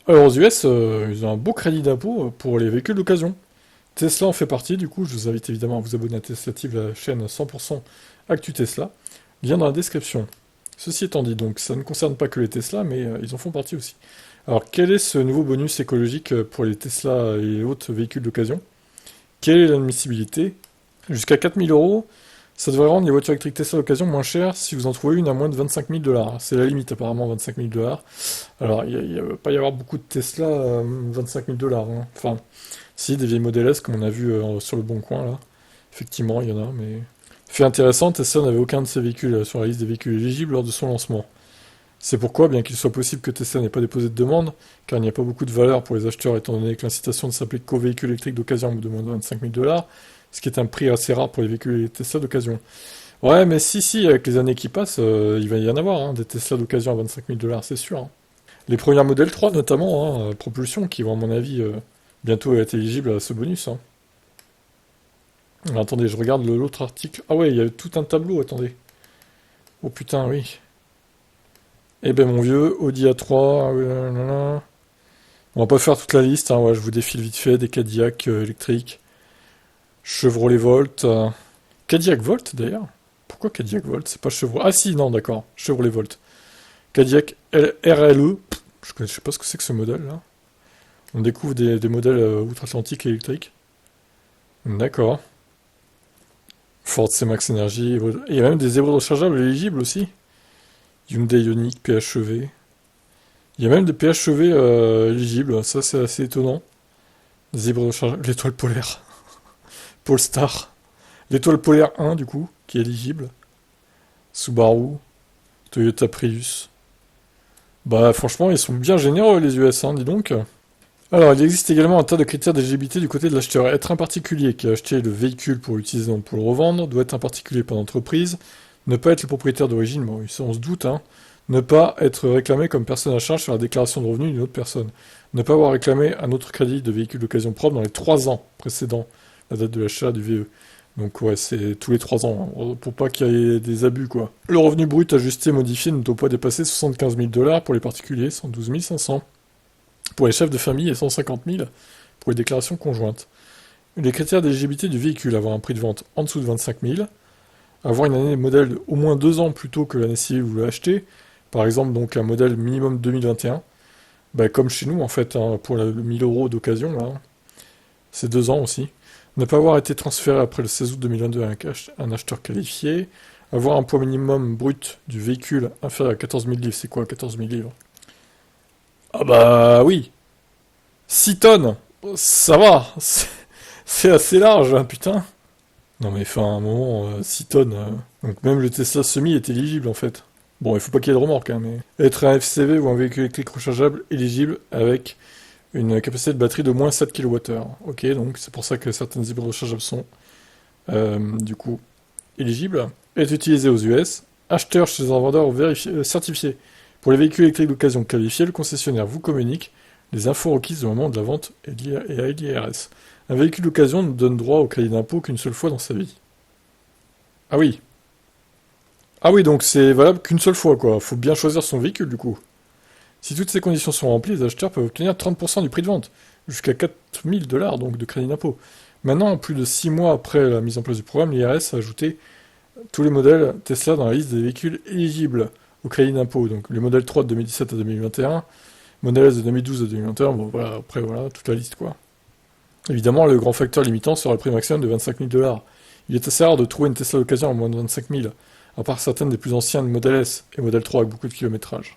Alors aux US, ils ont un beau crédit d'impôt pour les véhicules d'occasion. Tesla en fait partie, du coup, je vous invite évidemment à vous abonner à Tesla TV, la chaîne 100% Actu Tesla. Lien dans la description. Ceci étant dit, donc, ça ne concerne pas que les Tesla, mais ils en font partie aussi. Alors, quel est ce nouveau bonus écologique pour les Tesla et autres véhicules d'occasion? Quelle est l'admissibilité? Jusqu'à 4000 euros, ça devrait rendre les voitures électriques Tesla d'occasion moins chères si vous en trouvez une à moins de 25 000 dollars. C'est la limite apparemment, 25 000 dollars. Alors, il ne va pas y avoir beaucoup de Tesla à 25 000 dollars. Enfin, si, des vieilles Model S comme on a vu sur le Bon Coin là. Effectivement, il y en a, mais... Fait intéressant, Tesla n'avait aucun de ses véhicules sur la liste des véhicules éligibles lors de son lancement. C'est pourquoi, bien qu'il soit possible que Tesla n'ait pas déposé de demande, car il n'y a pas beaucoup de valeur pour les acheteurs étant donné que l'incitation ne s'applique qu'aux véhicules électriques d'occasion de moins de 25 000 dollars, ce qui est un prix assez rare pour les véhicules Tesla d'occasion. Ouais, mais si, avec les années qui passent, il va y en avoir, des Tesla d'occasion à 25 000 dollars, c'est sûr. Les premières Model 3 notamment, propulsion, qui vont à mon avis bientôt être éligibles à ce bonus. Alors, attendez, je regarde l'autre article. Ah ouais, il y a tout un tableau, attendez. Oh putain, oui. Eh ben mon vieux, Audi A3, on va pas faire toute la liste, ouais, je vous défile vite fait, des Cadillac électriques, Chevrolet Volt, Cadillac Volt d'ailleurs. Pourquoi Cadillac Volt? C'est pas Chevrolet. Ah si, non, d'accord, Chevrolet Volt. Cadillac RLE, je sais pas ce que c'est que ce modèle là. On découvre des modèles outre-Atlantique électriques. D'accord. Ford C-Max Energy, il y a même des hybrides rechargeables éligibles aussi. Hyundai Ioniq, PHEV. Il y a même des PHEV éligibles, ça c'est assez étonnant. Des hybrides rechargeables, l'étoile polaire, Polestar, l'étoile polaire 1 du coup, qui est éligible. Subaru, Toyota Prius. Bah franchement, ils sont bien généreux les US, dis donc. Alors, il existe également un tas de critères d'éligibilité du côté de l'acheteur. Être un particulier qui a acheté le véhicule pour l'utiliser, donc pour le revendre, doit être un particulier par l'entreprise, ne pas être le propriétaire d'origine, bon, ça on se doute, ne pas être réclamé comme personne à charge sur la déclaration de revenus d'une autre personne, ne pas avoir réclamé un autre crédit de véhicule d'occasion propre dans les 3 ans précédant la date de l'achat du VE. Donc ouais, c'est tous les 3 ans, pour pas qu'il y ait des abus, quoi. Le revenu brut ajusté modifié ne doit pas dépasser 75 000 dollars pour les particuliers, 112 500 pour les chefs de famille et 150 000 pour les déclarations conjointes. Les critères d'éligibilité du véhicule: avoir un prix de vente en dessous de 25 000, avoir une année de modèle de au moins 2 ans plus tôt que l'année civile où vous l'achetez, par exemple donc un modèle minimum 2021, bah, comme chez nous en fait, pour le 1000 euros d'occasion, là, c'est 2 ans aussi. Ne pas avoir été transféré après le 16 août 2022 à un acheteur qualifié, avoir un poids minimum brut du véhicule inférieur à 14 000 livres. C'est quoi 14 000 livres? Ah bah oui, 6 tonnes, ça va, c'est assez large, putain. Non mais enfin, à un moment, 6 tonnes. Donc même le Tesla Semi est éligible en fait. Bon, il faut pas qu'il y ait de remorque, mais... Être un FCV ou un véhicule électrique rechargeable éligible avec une capacité de batterie de moins 7 kWh. Ok, donc c'est pour ça que certaines hybrides rechargeables sont, du coup, éligibles. Est utilisé aux US. Acheteur chez un vendeur certifié. Pour les véhicules électriques d'occasion qualifiés, le concessionnaire vous communique les infos requises au moment de la vente et à l'IRS. Un véhicule d'occasion ne donne droit au crédit d'impôt qu'une seule fois dans sa vie. Ah oui. Ah oui, donc c'est valable qu'une seule fois, quoi. Faut bien choisir son véhicule, du coup. Si toutes ces conditions sont remplies, les acheteurs peuvent obtenir 30% du prix de vente, jusqu'à 4000 dollars donc de crédit d'impôt. Maintenant, plus de 6 mois après la mise en place du programme, l'IRS a ajouté tous les modèles Tesla dans la liste des véhicules éligibles au crédit d'impôt. Donc les modèles 3 de 2017 à 2021, modèle S de 2012 à 2021, bon voilà, après voilà, toute la liste quoi. Évidemment, le grand facteur limitant sera le prix maximum de 25 000 dollars. Il est assez rare de trouver une Tesla d'occasion à moins de 25 000, à part certaines des plus anciennes modèles S et modèle 3 avec beaucoup de kilométrage.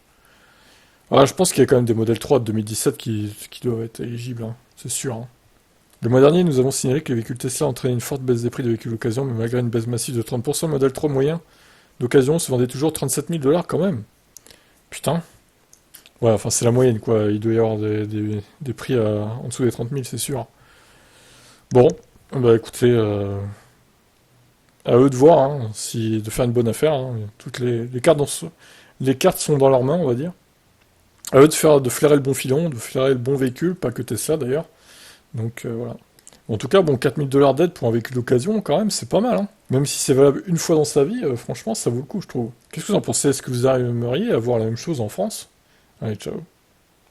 Alors, je pense qu'il y a quand même des modèles 3 de 2017 qui doivent être éligibles, c'est sûr. Le mois dernier, nous avons signalé que les véhicules Tesla entraînaient une forte baisse des prix de véhicules d'occasion, mais malgré une baisse massive de 30%, le modèle 3 moyen d'occasion se vendait toujours 37 000 dollars quand même. Putain. Ouais, enfin c'est la moyenne quoi, il doit y avoir des prix en dessous des 30 000, c'est sûr. Bon, bah écoutez, à eux de voir, si, de faire une bonne affaire. Toutes les cartes les cartes sont dans leurs mains, on va dire. À eux de flairer le bon filon, de flairer le bon véhicule, pas que Tesla d'ailleurs. Donc voilà. En tout cas, bon, 4000 dollars d'aide pour un véhicule d'occasion, quand même, c'est pas mal. Même si c'est valable une fois dans sa vie, franchement, ça vaut le coup, je trouve. Qu'est-ce que vous en pensez? Est-ce que vous aimeriez avoir la même chose en France? Allez, ciao.